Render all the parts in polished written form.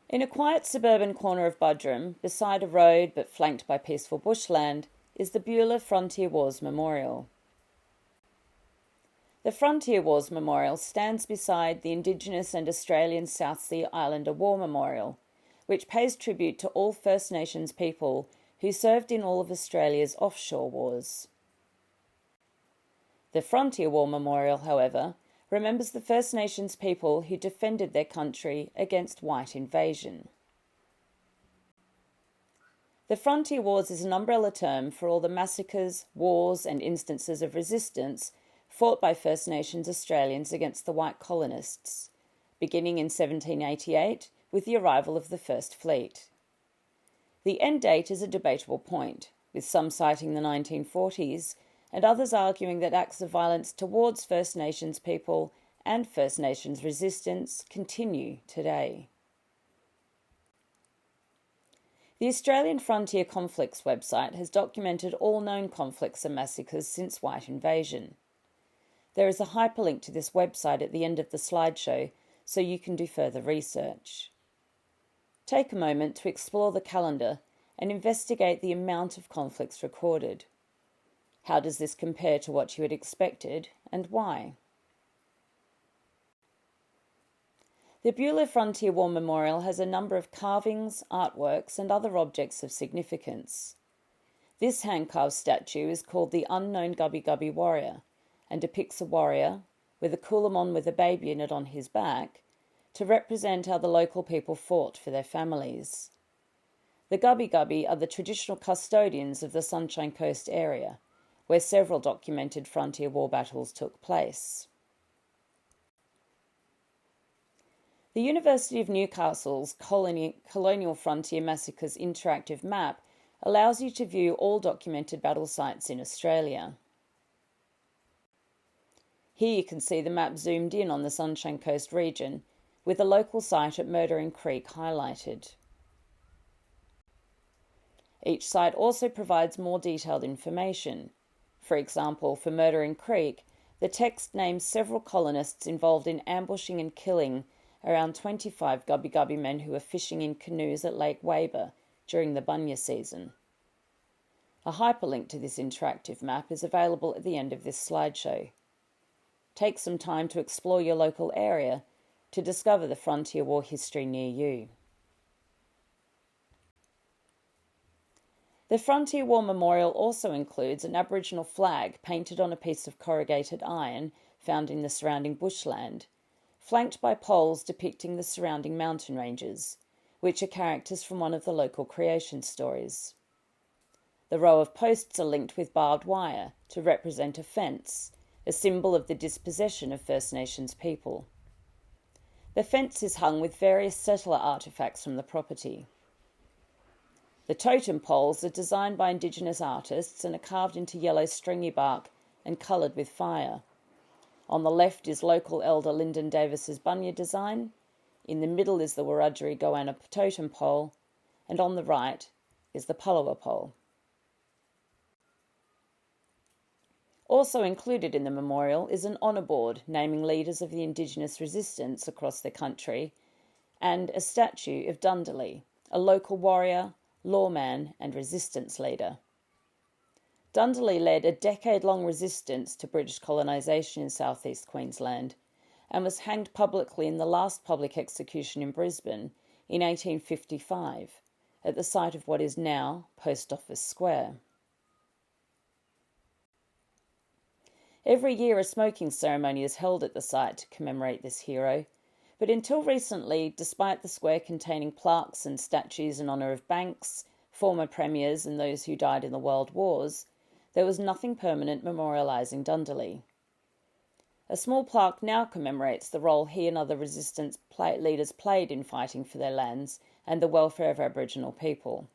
In a quiet suburban corner of Buderim, beside a road but flanked by peaceful bushland, is the Beulah Frontier Wars Memorial. The Frontier Wars Memorial stands beside the Indigenous and Australian South Sea Islander War Memorial, which pays tribute to all First Nations people who served in all of Australia's offshore wars. The Frontier War Memorial, however, remembers the First Nations people who defended their country against white invasion. The Frontier Wars is an umbrella term for all the massacres, wars, and instances of resistance fought by First Nations Australians against the white colonists, beginning in 1788 with the arrival of the First Fleet. The end date is a debatable point, with some citing the 1940s and others arguing that acts of violence towards First Nations people and First Nations resistance continue today. The Australian Frontier Conflicts website has documented all known conflicts and massacres since white invasion. There is a hyperlink to this website at the end of the slideshow, so you can do further research. Take a moment to explore the calendar and investigate the amount of conflicts recorded. How does this compare to what you had expected, and why? The Beulah Frontier War Memorial has a number of carvings, artworks, and other objects of significance. This hand-carved statue is called the Unknown Gubbi Gubbi Warrior, and depicts a warrior, with a coolamon with a baby in it on his back, to represent how the local people fought for their families. The Gubbi Gubbi are the traditional custodians of the Sunshine Coast area, where several documented frontier war battles took place. The University of Newcastle's Colonial Frontier Massacres interactive map allows you to view all documented battle sites in Australia. Here you can see the map zoomed in on the Sunshine Coast region, with a local site at Murdering Creek highlighted. Each site also provides more detailed information. For example, for Murdering Creek, the text names several colonists involved in ambushing and killing around 25 Gubbi Gubbi men who were fishing in canoes at Lake Waber during the bunya season. A hyperlink to this interactive map is available at the end of this slideshow. Take some time to explore your local area to discover the frontier war history near you. The Frontier War Memorial also includes an Aboriginal flag painted on a piece of corrugated iron found in the surrounding bushland, flanked by poles depicting the surrounding mountain ranges, which are characters from one of the local creation stories. The row of posts are linked with barbed wire to represent a fence, a symbol of the dispossession of First Nations people. The fence is hung with various settler artefacts from the property. The totem poles are designed by Indigenous artists and are carved into yellow stringy bark and coloured with fire. On the left is local elder Lyndon Davis's bunya design, in the middle is the Wiradjuri Goanna totem pole, and on the right is the Palawa pole. Also included in the memorial is an honour board naming leaders of the Indigenous resistance across the country, and a statue of Dundalli, a local warrior, lawman and resistance leader. Dundalli led a decade-long resistance to British colonisation in southeast Queensland and was hanged publicly in the last public execution in Brisbane in 1855 at the site of what is now Post Office Square. Every year a smoking ceremony is held at the site to commemorate this hero, but until recently, despite the square containing plaques and statues in honour of Banks, former premiers and those who died in the World Wars, there was nothing permanent memorialising Dundalli. A small plaque now commemorates the role he and other resistance leaders played in fighting for their lands and the welfare of Aboriginal people.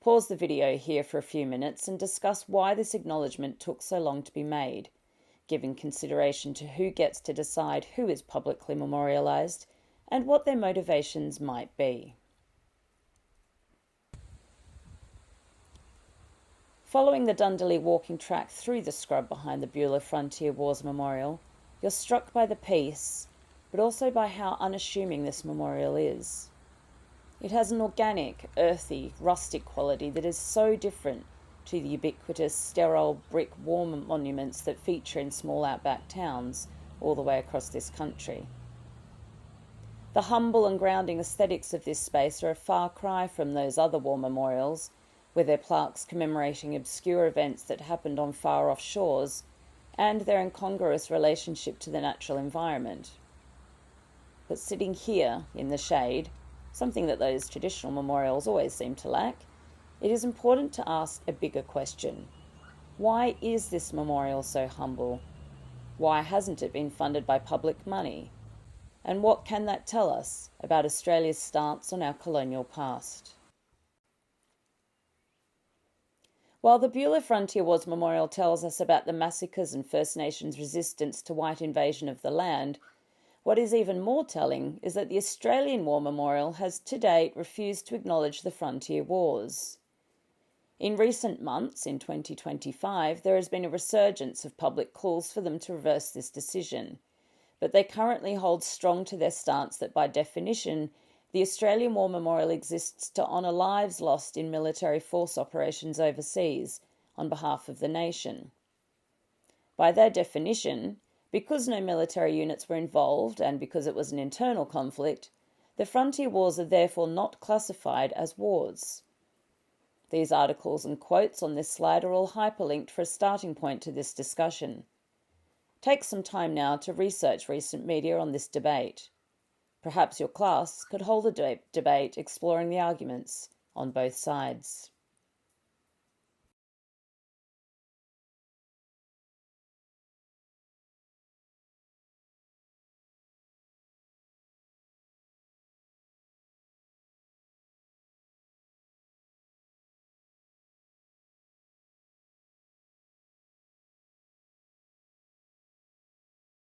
Pause the video here for a few minutes and discuss why this acknowledgement took so long to be made, giving consideration to who gets to decide who is publicly memorialised and what their motivations might be. Following the Dundalli walking track through the scrub behind the Beulah Frontier Wars Memorial, you're struck by the peace, but also by how unassuming this memorial is. It has an organic, earthy, rustic quality that is so different to the ubiquitous, sterile brick war monuments that feature in small outback towns all the way across this country. The humble and grounding aesthetics of this space are a far cry from those other war memorials, with their plaques commemorating obscure events that happened on far off shores, and their incongruous relationship to the natural environment. But sitting here in the shade, something that those traditional memorials always seem to lack, it is important to ask a bigger question. Why is this memorial so humble? Why hasn't it been funded by public money? And what can that tell us about Australia's stance on our colonial past? While the Beulah Frontier Wars Memorial tells us about the massacres and First Nations resistance to white invasion of the land, what is even more telling is that the Australian War Memorial has to date refused to acknowledge the Frontier Wars. In recent months, in 2025, there has been a resurgence of public calls for them to reverse this decision, but they currently hold strong to their stance that by definition, the Australian War Memorial exists to honour lives lost in military force operations overseas on behalf of the nation. By their definition, because no military units were involved and because it was an internal conflict, the Frontier Wars are therefore not classified as wars. These articles and quotes on this slide are all hyperlinked for a starting point to this discussion. Take some time now to research recent media on this debate. Perhaps your class could hold a debate exploring the arguments on both sides.